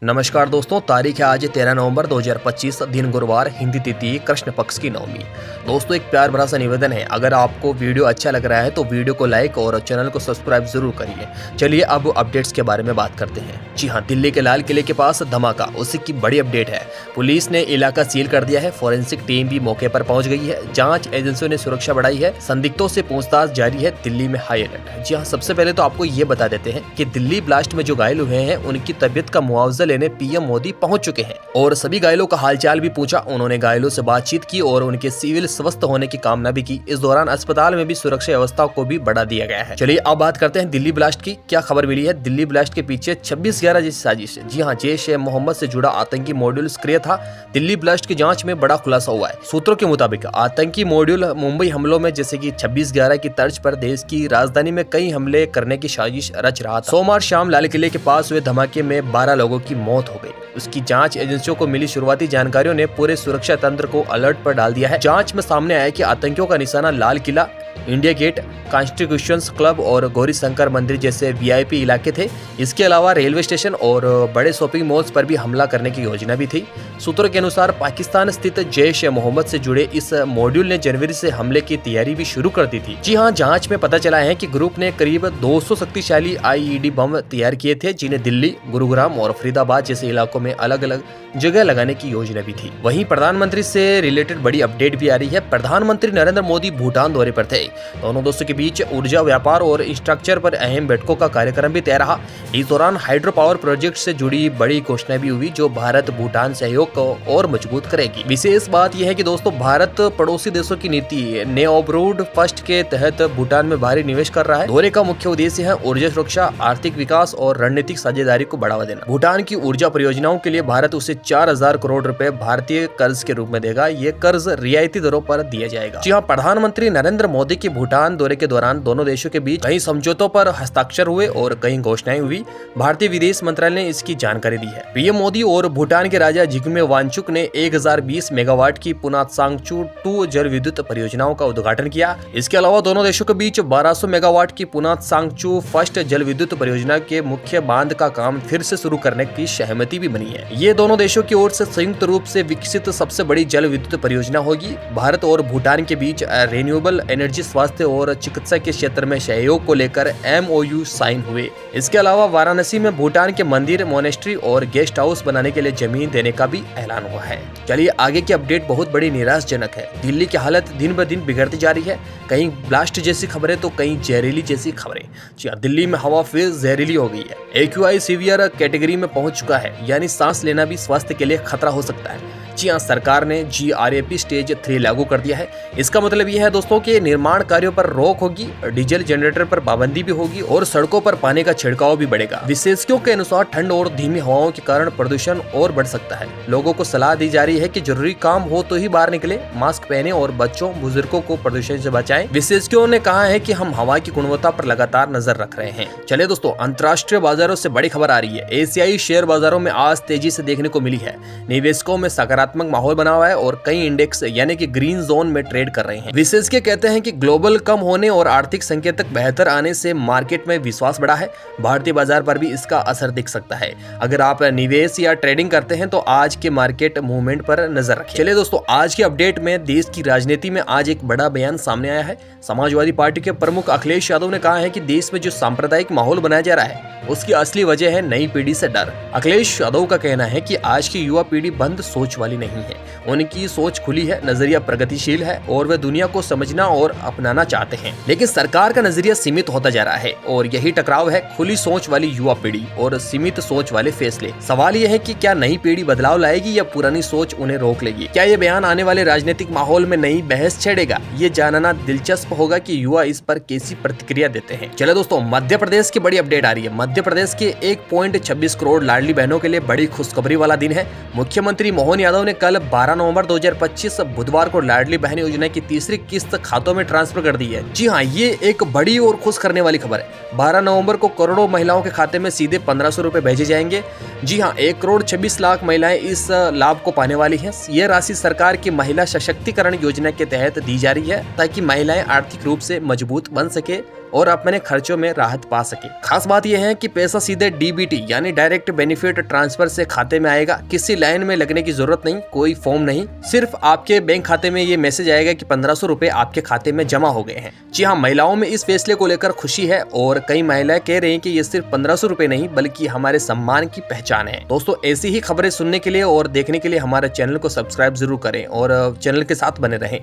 नमस्कार दोस्तों, तारीख है आज 13 नवंबर 2025, दिन गुरुवार, हिंदी तिथि कृष्ण पक्ष की नवमी। दोस्तों, एक प्यार भरा सा निवेदन है, अगर आपको वीडियो अच्छा लग रहा है तो वीडियो को लाइक और चैनल को सब्सक्राइब जरूर करिए। चलिए अब अपडेट्स के बारे में बात करते हैं। जी हाँ, दिल्ली के लाल किले के पास धमाका, उसी की बड़ी अपडेट है। पुलिस ने इलाका सील कर दिया है, फोरेंसिक टीम भी मौके पर पहुंच गई है, जांच एजेंसियों ने सुरक्षा बढ़ाई है, संदिग्धों से पूछताछ जारी है, दिल्ली में हाई अलर्ट। जी हाँ, सबसे पहले तो आपको ये बता देते हैं कि दिल्ली ब्लास्ट में जो घायल हुए हैं उनकी तबियत का मुआवजा लेने पीएम मोदी पहुंच चुके हैं और सभी घायलों का हालचाल भी पूछा। उन्होंने घायलों से बातचीत की और उनके सिविल स्वस्थ होने की कामना भी की। इस दौरान अस्पताल में भी सुरक्षा व्यवस्था को भी बढ़ा दिया गया है। चलिए अब बात करते हैं दिल्ली ब्लास्ट की। क्या खबर मिली है? दिल्ली ब्लास्ट के पीछे 26/11 जैसी साजिश है। जी हाँ, जैश-ए-मोहम्मद से जुड़ा आतंकी मॉड्यूल सक्रिय था। दिल्ली ब्लास्ट की जांच में बड़ा खुलासा हुआ है। सूत्रों के मुताबिक आतंकी मॉड्यूल मुंबई हमलों में जैसे कि 26/11 की तर्ज पर देश की राजधानी में कई हमले करने की साजिश रच रहा था। सोमवार शाम लाल किले के पास हुए धमाके में 12 लोगों की मौत हो गई। उसकी जांच एजेंसियों को मिली शुरुआती जानकारियों ने पूरे सुरक्षा तंत्र को अलर्ट पर डाल दिया है। जांच में सामने आया कि आतंकियों का निशाना Lal Qila, India gate, constitution club और गौरी शंकर मंदिर जैसे वीआईपी इलाके थे। इसके अलावा रेलवे स्टेशन और बड़े शॉपिंग मॉल्स पर भी हमला करने की योजना भी थी। सूत्रों के अनुसार पाकिस्तान स्थित जैश-ए-मोहम्मद से जुड़े इस मॉड्यूल ने जनवरी से हमले की तैयारी भी शुरू कर दी थी। जी हाँ, जांच में पता चला है कि ग्रुप ने करीब 200 शक्तिशाली आईईडी बम तैयार किए थे, जिन्हें दिल्ली, गुरुग्राम और फरीदाबाद जैसे इलाकों में अलग अलग जगह लगाने की योजना भी थी। वहीं प्रधानमंत्री से रिलेटेड बड़ी अपडेट भी आ रही है। प्रधानमंत्री नरेंद्र मोदी भूटान दौरे पर थे। दोनों देशों के बीच ऊर्जा, व्यापार और इंफ्रास्ट्रक्चर पर अहम बैठकों का कार्यक्रम भी तय रहा। इस दौरान हाइड्रो पावर प्रोजेक्ट से जुड़ी बड़ी घोषणा भी हुई, जो भारत भूटान सहयोग को और मजबूत करेगी। विशेष बात यह है कि दोस्तों, भारत पड़ोसी देशों की नीति नेबरहुड फर्स्ट के तहत भूटान में भारी निवेश कर रहा है। दौरे का मुख्य उद्देश्य है ऊर्जा सुरक्षा, आर्थिक विकास और रणनीतिक साझेदारी को बढ़ावा देना। भूटान की ऊर्जा परियोजनाओं के लिए भारत उसे 4000 करोड़ रुपए भारतीय कर्ज के रूप में देगा। ये कर्ज रियायती दरों पर दिया जाएगा। जी हाँ, प्रधानमंत्री नरेंद्र मोदी के भूटान दौरे के दौरान दोनों देशों के बीच कई समझौतों पर हस्ताक्षर हुए और कई घोषणाएं हुई। भारतीय विदेश मंत्रालय ने इसकी जानकारी दी है। पीएम मोदी और भूटान के राजा जिग्मे वांगचुक ने 1020 मेगावाट की पुनातसांगचू 2 जल विद्युत परियोजनाओं का उद्घाटन किया। इसके अलावा दोनों देशों के बीच 1200 मेगावाट की पुनातसांगचू फर्स्ट जल विद्युत परियोजना के मुख्य बांध का काम फिर से शुरू करने की सहमति भी बनी है। ये दोनों देशों की ओर से संयुक्त रूप से विकसित सबसे बड़ी जल विद्युत परियोजना होगी। भारत और भूटान के बीच रिन्यूएबल एनर्जी, स्वास्थ्य और चिकित्सा के क्षेत्र में सहयोग को लेकर MOU साइन हुए। इसके अलावा वाराणसी में भूटान के मंदिर, मोनेस्ट्री और गेस्ट हाउस बनाने के लिए जमीन देने का भी ऐलान हुआ है। चलिए आगे की अपडेट बहुत बड़ी निराशाजनक है। दिल्ली की हालत दिन ब दिन बिगड़ती जा रही है। कहीं ब्लास्ट जैसी खबरें तो कहीं जहरीली जैसी खबरें। जी हाँ, दिल्ली में हवा फिर जहरीली हो गई है। AQI सीवियर कैटेगरी में पहुंच चुका है, यानी सांस लेना भी स्वास्थ्य के लिए खतरा हो सकता है। जी हाँ, सरकार ने GRAP स्टेज 3 लागू कर दिया है। इसका मतलब यह है दोस्तों कि निर्माण कार्यों पर रोक होगी, डीजल जनरेटर पर पाबंदी भी होगी और सड़कों पर पानी का छिड़काव भी बढ़ेगा। विशेषज्ञों के अनुसार ठंड और धीमी हवाओं के कारण प्रदूषण और बढ़ सकता है। लोगों को सलाह दी जा रही है कि जरूरी काम हो तो ही बाहर निकले, मास्क पहने और बच्चों, बुजुर्गों को प्रदूषण से बचाएं। विशेषज्ञों ने कहा है कि हम हवा की गुणवत्ता पर लगातार नजर रख रहे हैं। चलिए दोस्तों, अंतर्राष्ट्रीय बाजारों से बड़ी खबर आ रही है। एशियाई शेयर बाजारों में आज तेजी से देखने को मिली है। निवेशकों में सकारात्मक माहौल बना हुआ है और कई इंडेक्स यानी कि ग्रीन जोन में ट्रेड कर रहे हैं। विशेषज्ञ कहते हैं कि ग्लोबल कम होने और आर्थिक संकेतक बेहतर आने से मार्केट में विश्वास बढ़ा है। भारतीय बाजार पर भी इसका असर दिख सकता है। अगर आप निवेश या ट्रेडिंग करते हैं तो आज के मार्केट मूवमेंट पर नजर रखें। चलिए दोस्तों, आज की अपडेट में देश की राजनीति में आज एक बड़ा बयान सामने आया है। समाजवादी पार्टी के प्रमुख अखिलेश यादव ने कहा है कि देश में जो सांप्रदायिक माहौल बनाया जा रहा है उसकी असली वजह है नई पीढ़ी से डर। अखिलेश यादव का कहना है कि आज की युवा पीढ़ी बंद सोच वाली नहीं है। उनकी सोच खुली है, नजरिया प्रगतिशील है और वे दुनिया को समझना और अपनाना चाहते हैं। लेकिन सरकार का नजरिया सीमित होता जा रहा है और यही टकराव है, खुली सोच वाली युवा पीढ़ी और सीमित सोच वाले फैसले। सवाल यह है कि क्या नई पीढ़ी बदलाव लाएगी या पुरानी सोच उन्हें रोक लेगी? क्या ये बयान आने वाले राजनीतिक माहौल में नई बहस छेड़ेगा? ये जानना दिलचस्प होगा कि युवा इस पर कैसी प्रतिक्रिया देते हैं। चलो दोस्तों, मध्य प्रदेश की बड़ी अपडेट आ रही है। मध्य प्रदेश के 1.26 करोड़ लाडली बहनों के लिए बड़ी खुशखबरी वाला दिन है। मुख्यमंत्री मोहन यादव ने कल 12 नवंबर 2025 बुधवार को लाडली बहन योजना की तीसरी किस्त खातों में ट्रांसफर कर दी है। जी हाँ, ये एक बड़ी और खुश करने वाली खबर है। 12 नवंबर को करोड़ों महिलाओं के खाते में सीधे 1500 रुपए भेजे जाएंगे। जी हाँ, 1,26,00,000 महिलाएं इस लाभ को पाने वाली हैं। यह राशि सरकार की महिला सशक्तिकरण योजना के तहत दी जा रही है ताकि महिलाएं आर्थिक रूप से मजबूत बन सके और अपने खर्चों में राहत पा सके। खास बात यह है कि पैसा सीधे डीबीटी यानी डायरेक्ट बेनिफिट ट्रांसफर से खाते में आएगा। किसी लाइन में लगने की जरूरत नहीं, कोई फॉर्म नहीं, सिर्फ आपके बैंक खाते में ये मैसेज आएगा कि 1500 रुपए आपके खाते में जमा हो गए हैं। जी हाँ, महिलाओं में इस फैसले को लेकर खुशी है और कई महिलाएं कह रही हैं कि ये सिर्फ 1500 रुपए नहीं बल्कि हमारे सम्मान की पहचान है। दोस्तों, ऐसी ही खबरें सुनने के लिए और देखने के लिए हमारे चैनल को सब्सक्राइब जरूर करें और चैनल के साथ बने रहें।